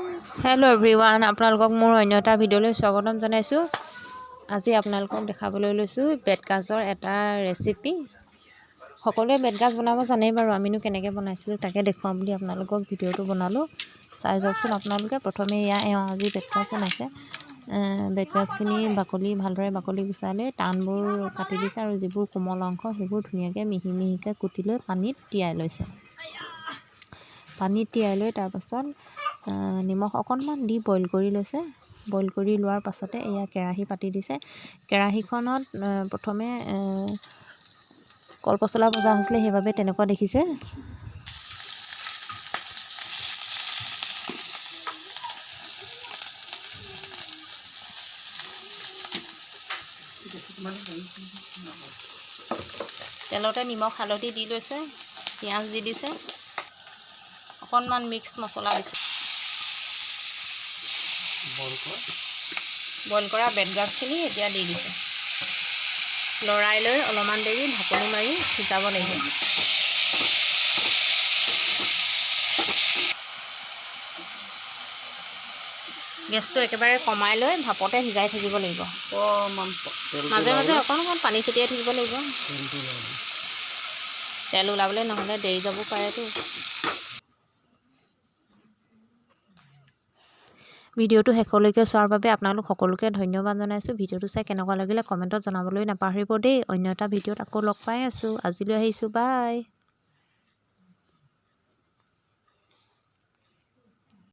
Hello everyone আপোনালোকক মোৰ অন্য এটা ভিডিঅ'লৈ স্বাগতম জনাইছো। আজি আপোনালোকক দেখাবলৈ লৈছো বেতগাজৰ এটা ৰেচিপি। সকলোৱে বেতগাজ বনাব জানে বাৰু, আমিনো কেনেকৈ বনাইছিলো তাকে দেখুৱাম বুলি আপোনালোকক ভিডিঅ'টো বনালো। চাই যাওকচোন আপোনালোকে। প্ৰথমে আজি বেতগাজ বনাইছে। বেতগাজখিনি ভালদৰে বাকলি গুচাই লৈ টানবোৰ কাটি দিছে আৰু যিবোৰ কোমল অংশ সেইবোৰ ধুনীয়াকৈ মিহি মিহিকৈ কুটি লৈ পানীত তিয়াই লৈছে। পানীত তিয়াই লৈ তাৰ পাছত নিমখ অকণমান দি বইল কৰি লৈছে। বইল কৰি লোৱাৰ পাছতে এয়া কেৰাহী পাতি দিছে। কেৰাহীখনত প্ৰথমে কলপচলা ভজা হৈছিলে, সেইবাবে তেনেকুৱা দেখিছে। তেলতে নিমখ হালধি দি লৈছে, পিঁয়াজ দি দিছে, অকণমান মিক্স মছলা দিছে। বইল কৰা বেতগাজখিনি এতিয়া দি দিছে। লৰাই লৈ অলপমান দেৰি ঢাকনি মাৰি সিজাব লাগিব। গেছটো একেবাৰে কমাই লৈ ভাপতে সিজাই থাকিব লাগিব। মাজে মাজে অকণ পানী ছটিয়াই থাকিব লাগিব, তেল ওলাবলৈ, নহ'লে দেৰি যাব পাৰেতো। ভিডিঅ'টো শেষলৈকে চোৱাৰ বাবে আপোনালোক সকলোকে ধন্যবাদ জনাইছোঁ। ভিডিঅ'টো চাই কেনেকুৱা লাগিলে কমেণ্টত জনাবলৈ নাপাহৰিব দেই। অন্য এটা ভিডিঅ'ত আকৌ লগ পাই আছোঁ। আজিলৈ আহিছোঁ, বাই।